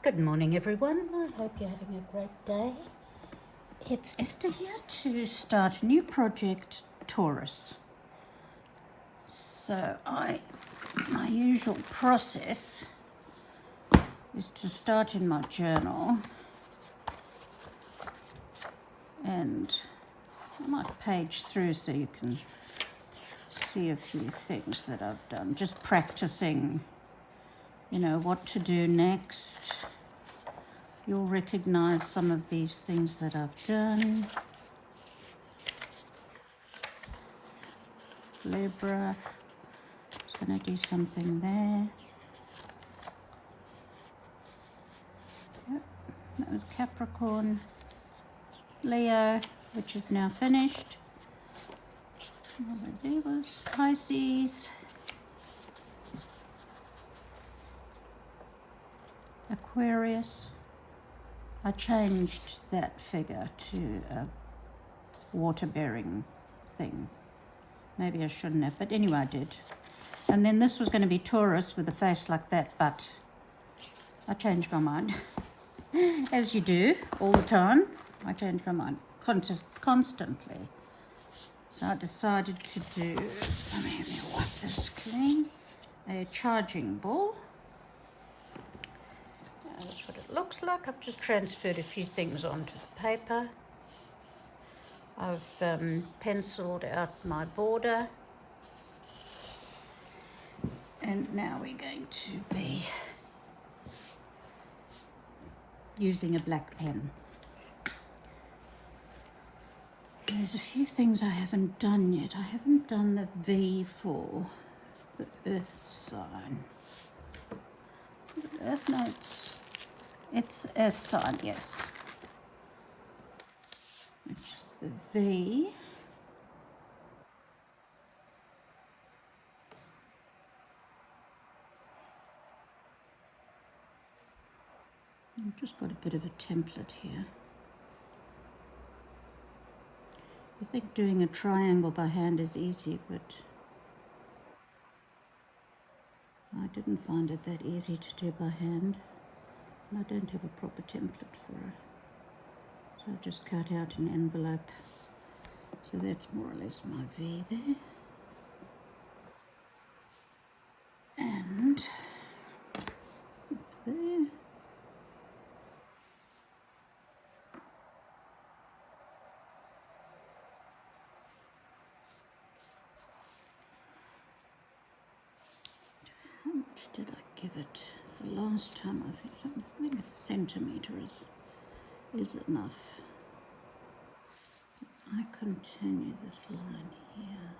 Good morning, everyone. I hope you're having a great day. It's Esther here to start a new project, Taurus. So my usual process is to start in my journal, and I might page through so you can see a few things that I've done, just practicing, what to do next. You'll recognize some of these things that I've done. Libra, just going to do something there. Yep, that was Capricorn. Leo, which is now finished. There was Pisces. Aquarius. I changed that figure to a water-bearing thing. Maybe I shouldn't have, but anyway, I did. And then this was going to be Taurus with a face like that, but I changed my mind. As you do, all the time. I change my mind constantly. So I decided to do, let me wipe this clean, a charging ball. That's what it looks like. I've just transferred a few things onto the paper. I've penciled out my border. And now we're going to be using a black pen. There's a few things I haven't done yet. I haven't done the V for the Earth sign. Earth notes. It's Earth sign, yes. Which is the V. I've just got a bit of a template here. I think doing a triangle by hand is easy, but I didn't find it that easy to do by hand. I don't have a proper template for it. So I just cut out an envelope. So that's more or less my V there. And there. How much did I give it? The last time I think a centimetre is enough. So I continue this line here.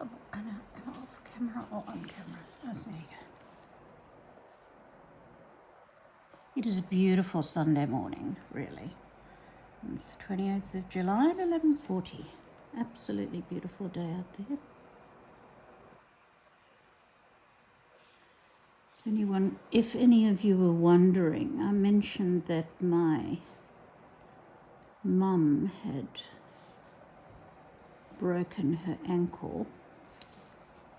Am I off camera or on camera? Oh, there you go. It is a beautiful Sunday morning, really. It's the 28th of July at 11:40. Absolutely beautiful day out there. If any of you were wondering, I mentioned that my mum had broken her ankle,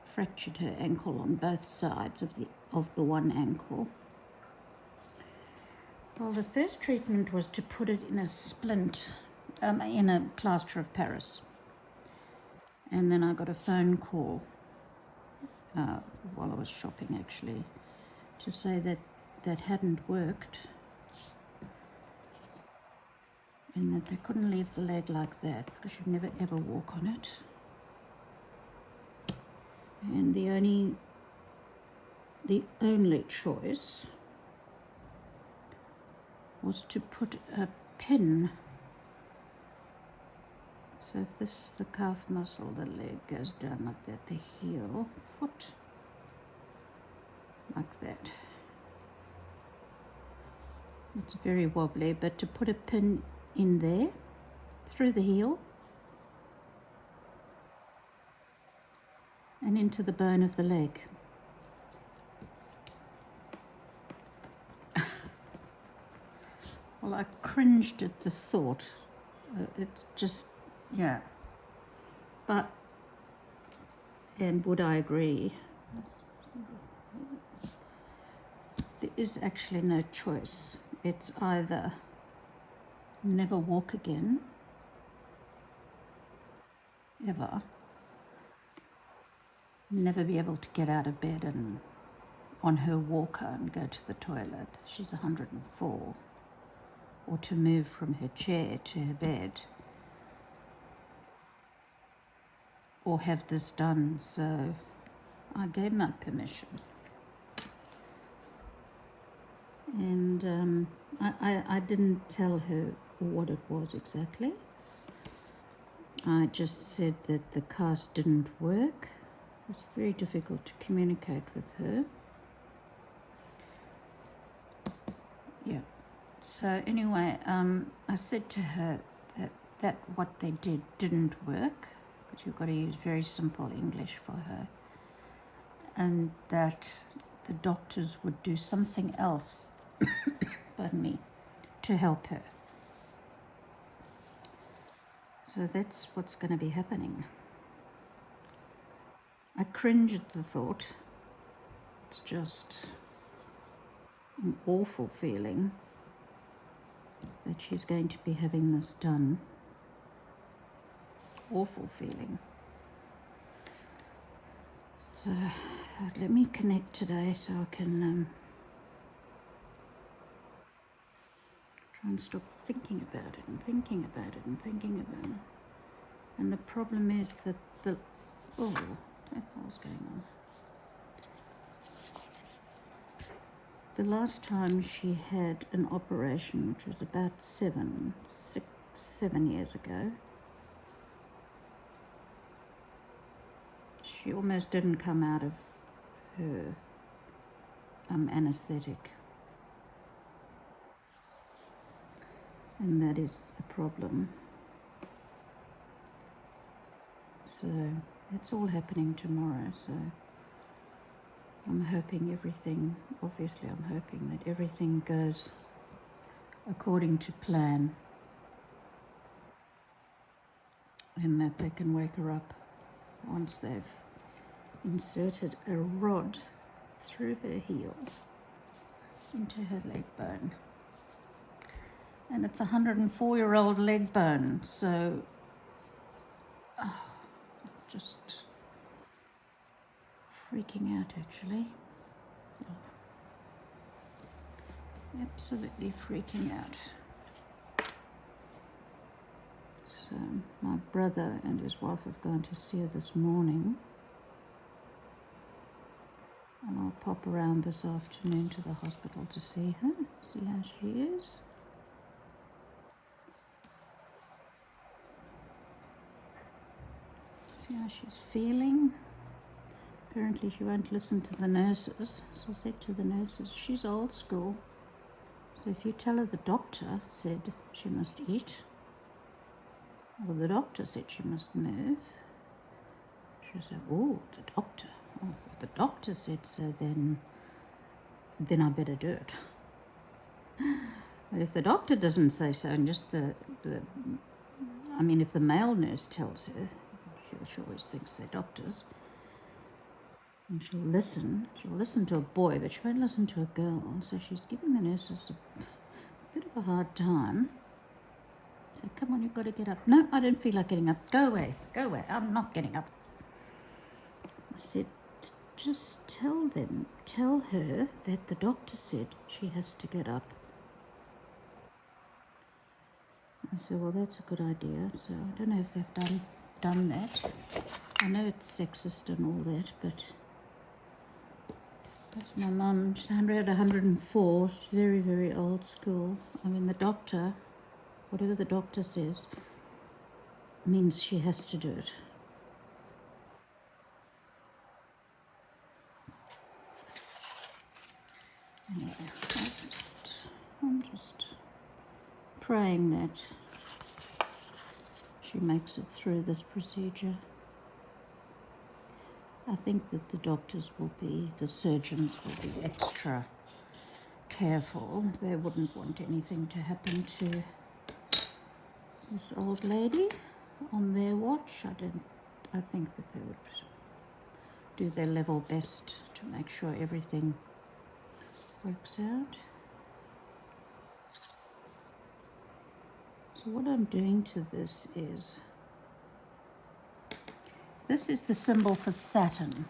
fractured her ankle on both sides of the one ankle. Well, the first treatment was to put it in a splint, in a plaster of Paris. And then I got a phone call while I was shopping, actually, to say that hadn't worked. and that they couldn't leave the leg like that because she'd never ever walk on it. And the only choice was to put a pin. So if this is the calf muscle, the leg goes down like that, the heel, foot, like that. It's very wobbly, but to put a pin in there, through the heel, and into the bone of the leg. Well, I cringed at the thought. It's just, yeah. But, and would I agree? There is actually no choice. It's either never walk again, ever, never be able to get out of bed and on her walker and go to the toilet. She's 104. Or to move from her chair to her bed, or have this done. So I gave my permission, and I didn't tell her what it was exactly. I just said that the cast didn't work. It's very difficult to communicate with her. Yeah. So anyway, I said to her that what they didn't work, but you've got to use very simple English for her, and that the doctors would do something else, pardon me, to help her. So that's what's going to be happening. I cringe at the thought. It's just an awful feeling that she's going to be having this done. Awful feeling. So let me connect today so I can try and stop thinking about it and thinking about it and thinking about it. And the problem is that what the hell's going on? The last time she had an operation, which was about 7 years ago, she almost didn't come out of her anesthetic. And that is a problem. So it's all happening tomorrow. So I'm hoping I'm hoping that everything goes according to plan, and that they can wake her up once they've inserted a rod through her heel into her leg bone. And it's a 104-year-old leg bone, so just freaking out actually. Absolutely freaking out. So my brother and his wife have gone to see her this morning, and I'll pop around this afternoon to the hospital to see her, see how she is. See how she's feeling. Apparently she won't listen to the nurses, so I said to the nurses, she's old school, so if you tell her the doctor said she must eat, or the doctor said she must move, she'll say, oh, the doctor. Oh, if the doctor said so, then I better do it. But if the doctor doesn't say so, and just if the male nurse tells her, she always thinks they're doctors, and she'll listen to a boy, but she won't listen to a girl, so she's giving the nurses a bit of a hard time. So come on, you've got to get up. No, I don't feel like getting up. Go away, I'm not getting up. I said, just tell her that the doctor said she has to get up. So, well, that's a good idea. So I don't know if they've done that. I know it's sexist and all that, but that's my mum. She's 104. She's very, very old school. I mean, the doctor, whatever the doctor says, means she has to do it. Anyway, I'm just praying that she makes it through this procedure. I think that the doctors the surgeons will be extra careful. They wouldn't want anything to happen to this old lady on their watch. I think that they would do their level best to make sure everything works out. So what I'm doing to this is the symbol for Saturn.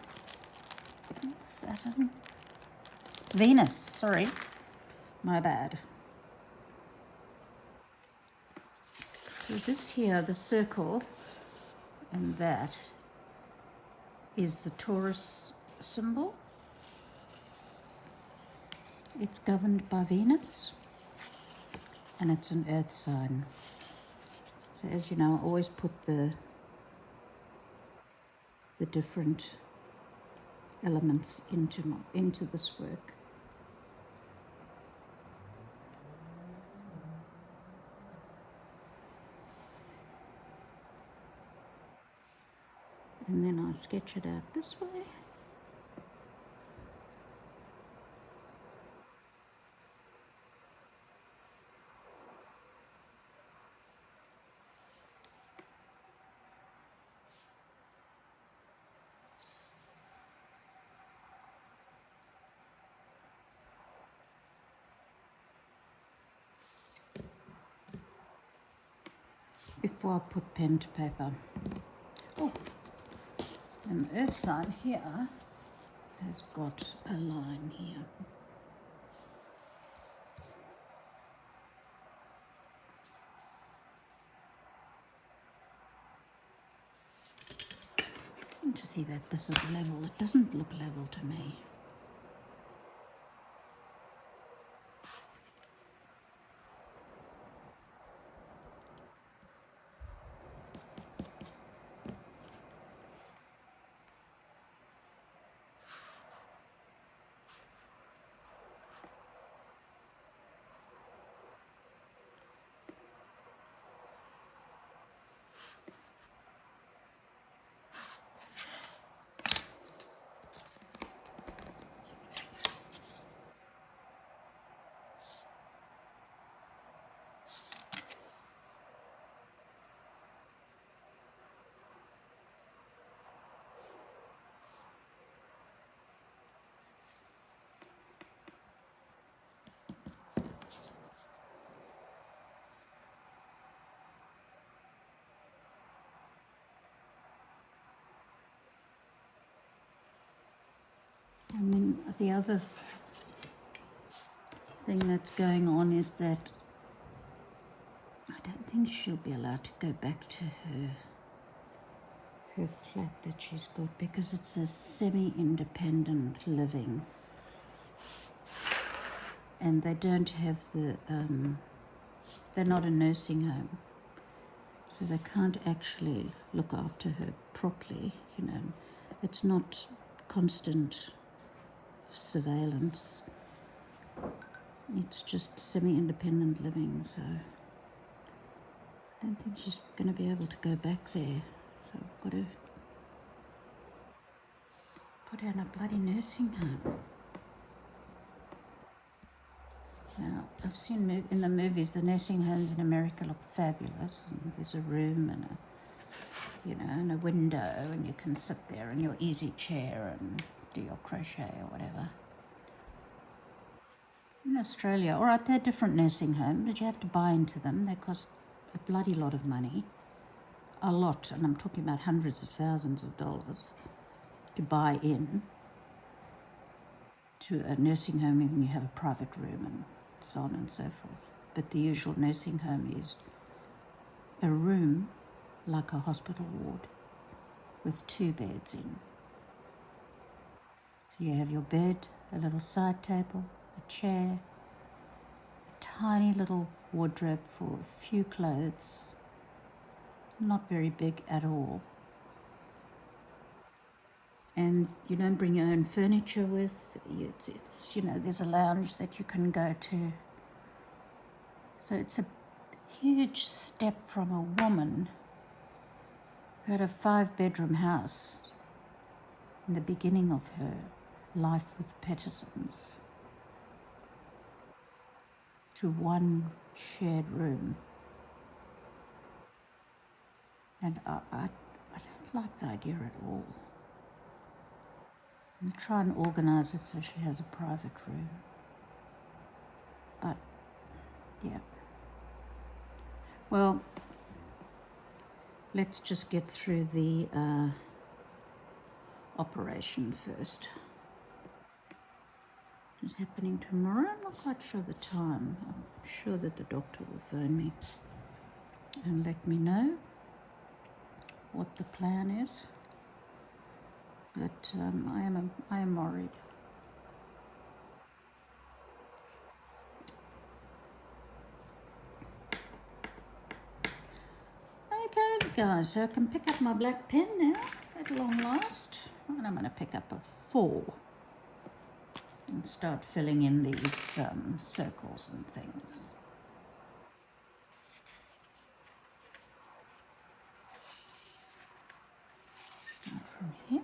Saturn? Venus, sorry. My bad. So this here, the circle, and that is the Taurus symbol. It's governed by Venus, and it's an earth sign. So as you know, I always put the different elements into this work. And then I sketch it out this way. Before I put pen to paper. Oh, and the earth sign here has got a line here. To see that this is level. It doesn't look level to me. And then the other thing that's going on is that I don't think she'll be allowed to go back to her flat that she's got, because it's a semi-independent living, and they don't have they're not a nursing home, so they can't actually look after her properly. It's not constant surveillance. It's just semi-independent living, so I don't think she's going to be able to go back there. So I've got to put her in a bloody nursing home. Now, I've seen in the movies the nursing homes in America look fabulous, and there's a room and and a window, and you can sit there in your easy chair and do your crochet or whatever. In Australia, all right, they're different nursing homes, but you have to buy into them. They cost a bloody lot of money. A lot, and I'm talking about hundreds of thousands of dollars to buy in to a nursing home, even you have a private room and so on and so forth. But the usual nursing home is a room like a hospital ward with 2 beds in. So you have your bed, a little side table, a chair, a tiny little wardrobe for a few clothes, not very big at all. And you don't bring your own furniture with. It's there's a lounge that you can go to. So it's a huge step from a woman who had a 5-bedroom house in the beginning of her life with Petersons to one shared room. And I don't like the idea at all. I'll try and organize it so she has a private room. But, yeah. Well, let's just get through the operation first. It's happening tomorrow. I'm not quite sure the time. I'm sure that the doctor will phone me and let me know what the plan is. But I am worried. Okay, guys, so I can pick up my black pen now at long last. And I'm going to pick up a 4 and start filling in these circles and things. Start from here.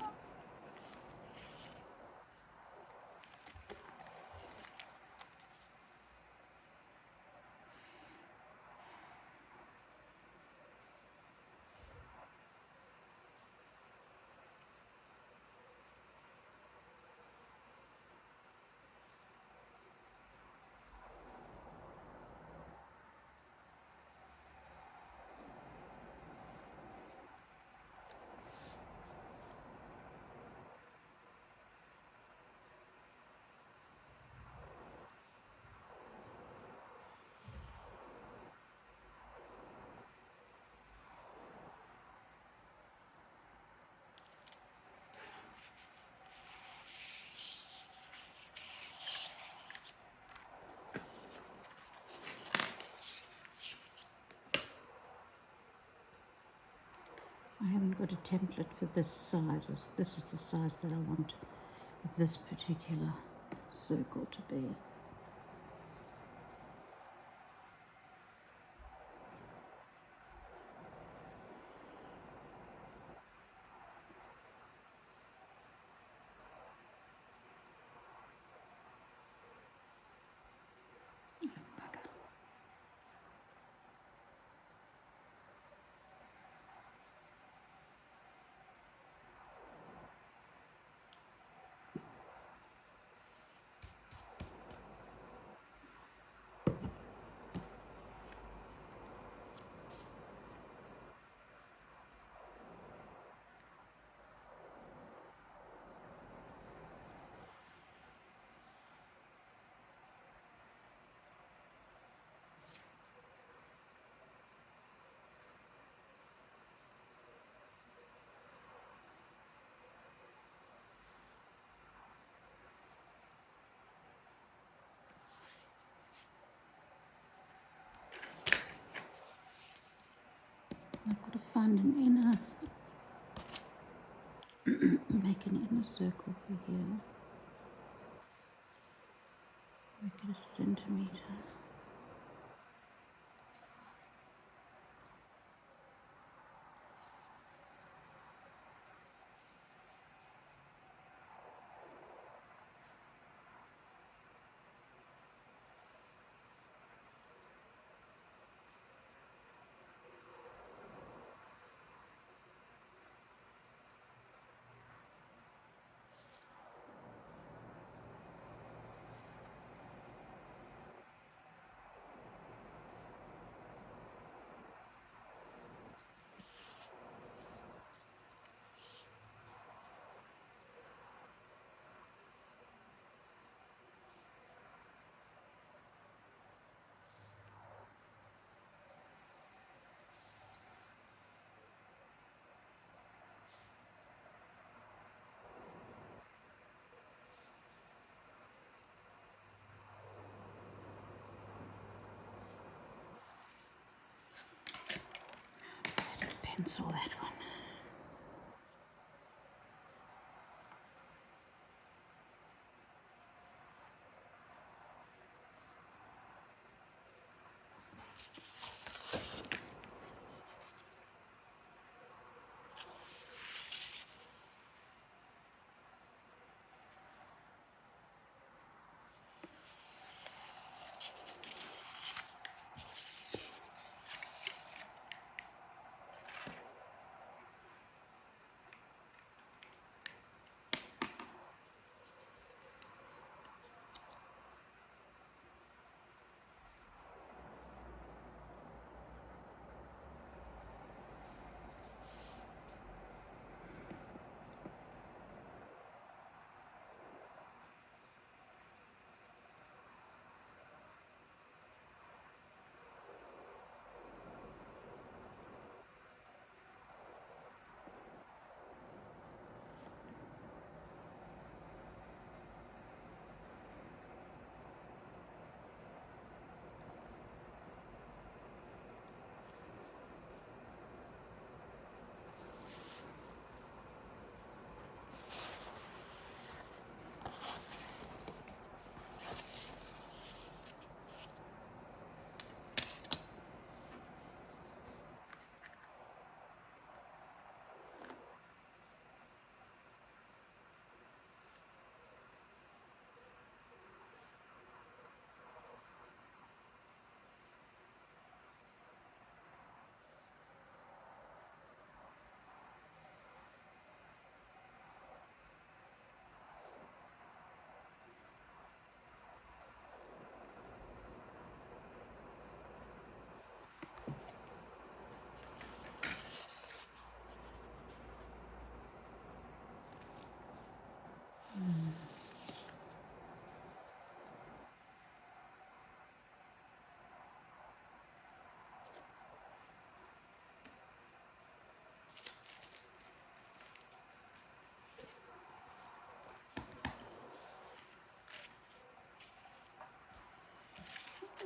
I haven't got a template for this size. This is the size that I want of this particular circle to be. I've got to find an inner, make an inner circle for here. Make it a centimetre. cancel that one.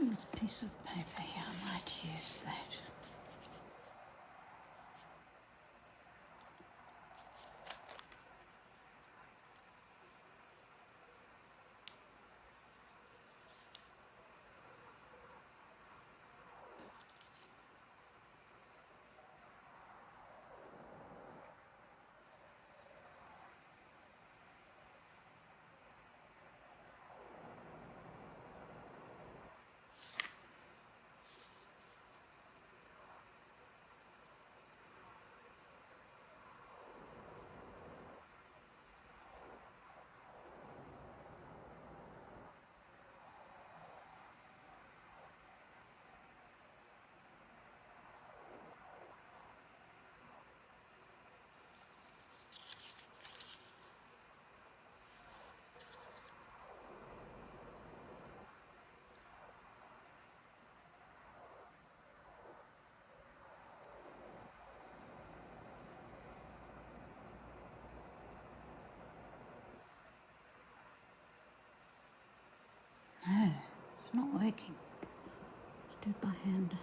This piece of paper here, I might use that. No, it's not working. Let's do it by hand.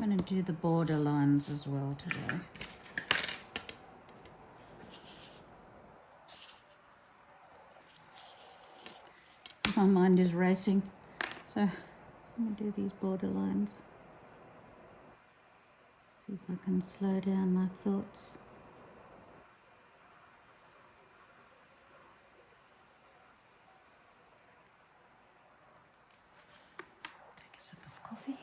I'm going to do the border lines as well today. My mind is racing, so I'm going to do these border lines. See if I can slow down my thoughts. Take a sip of coffee.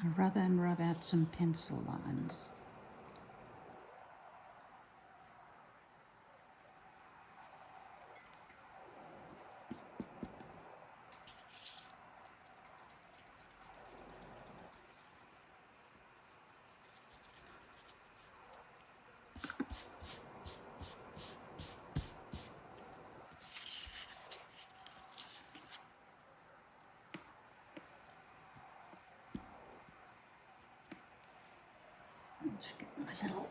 I'll rub and rub out some pencil lines. Let's get my little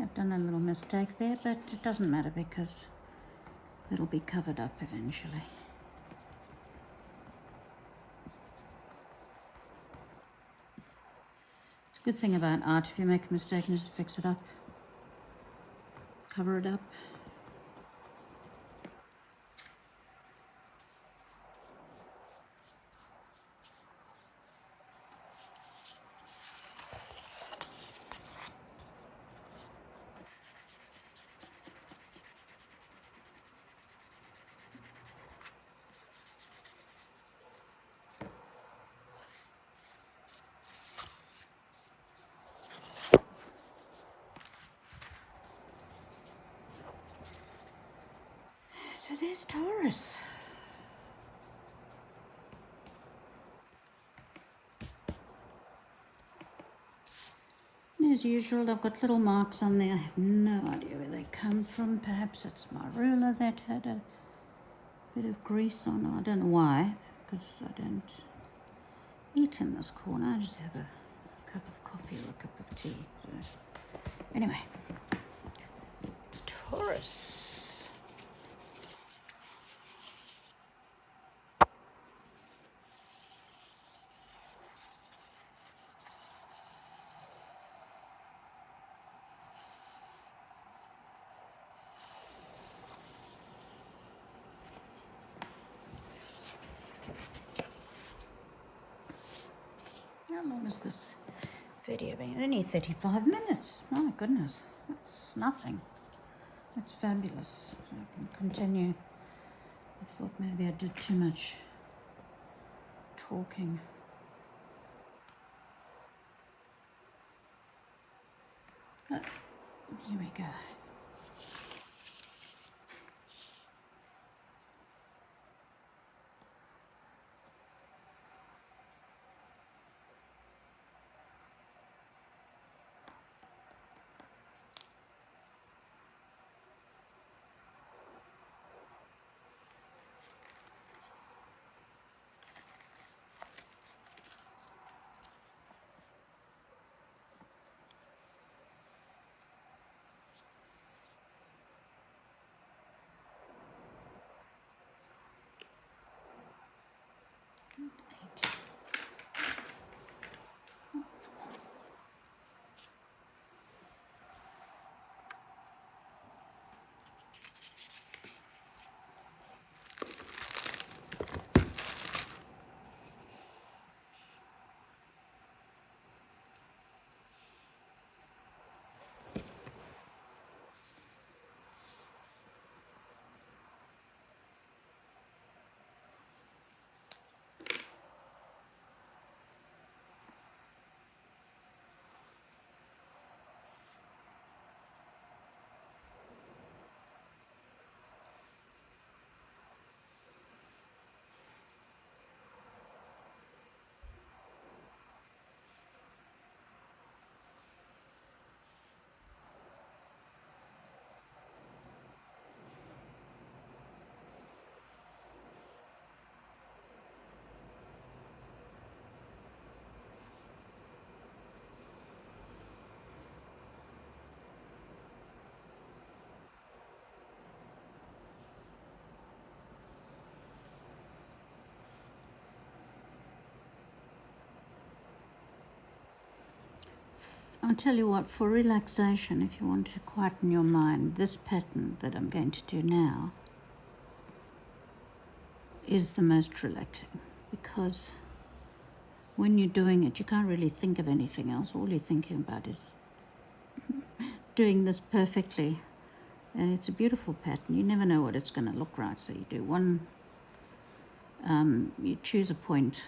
I've done a little mistake there, but it doesn't matter because it'll be covered up eventually. It's a good thing about art, if you make a mistake, you just fix it up, cover it up. there's Taurus. As usual, I've got little marks on there. I have no idea where they come from. Perhaps it's my ruler that had a bit of grease on it. I don't know why, because I don't eat in this corner. I just have a cup of coffee or a cup of tea. So anyway, it's Taurus. How long is this video been? Only 35 minutes. My goodness, that's nothing. That's fabulous. I can continue. I thought maybe I did too much talking. But here we go. I'll tell you what, for relaxation, if you want to quieten your mind, this pattern that I'm going to do now is the most relaxing, because when you're doing it, you can't really think of anything else. All you're thinking about is doing this perfectly. And it's a beautiful pattern. You never know what it's going to look like. So you do one, you choose a point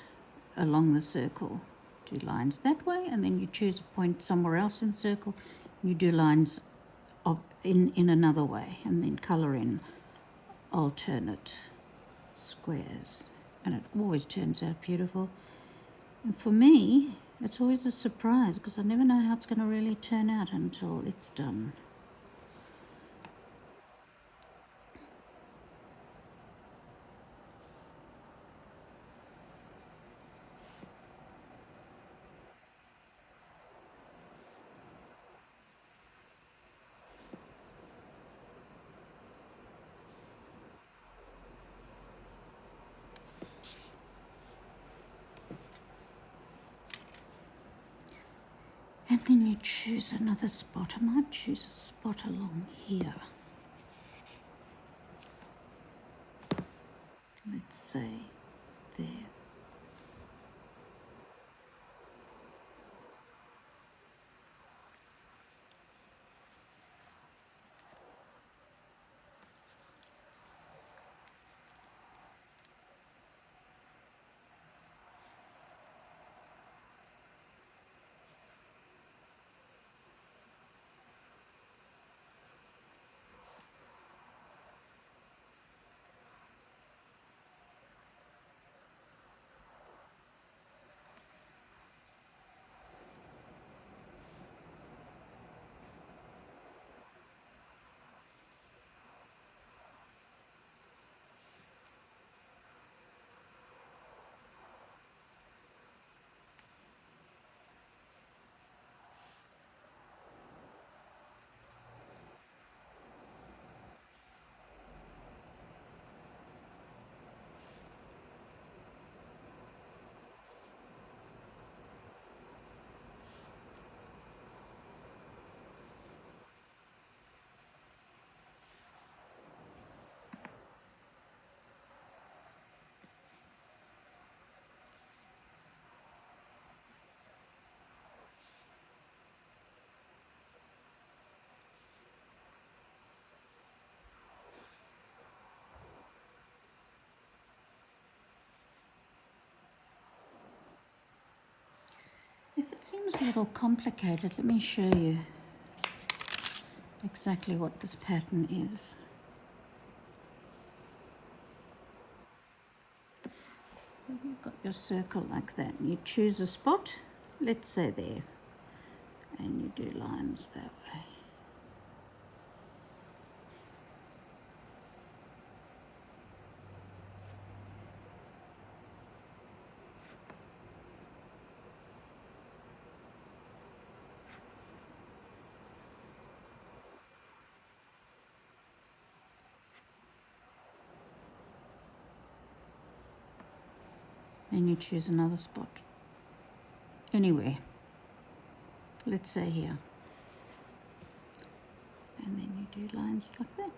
along the circle, do lines that way, and then you choose a point somewhere else in the circle, and you do lines in another way, and then colour in alternate squares. And it always turns out beautiful. And for me, it's always a surprise, because I never know how it's going to really turn out until it's done. And then you choose another spot. I might choose a spot along here. Let's say there. Seems a little complicated. Let me show you exactly what this pattern is. You've got your circle like that, and you choose a spot, let's say there, and you do lines that way. Then you choose another spot, anywhere, let's say here, and then you do lines like that.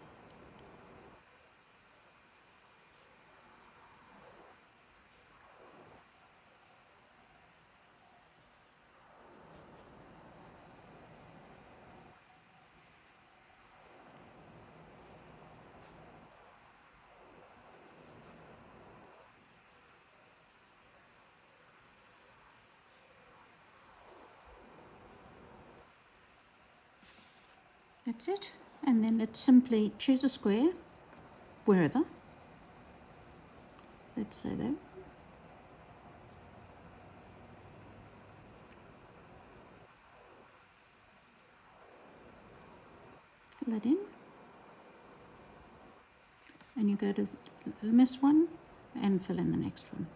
That's it, and then it's simply choose a square, wherever, let's say that. Fill it in, and you go to the miss one and fill in the next one.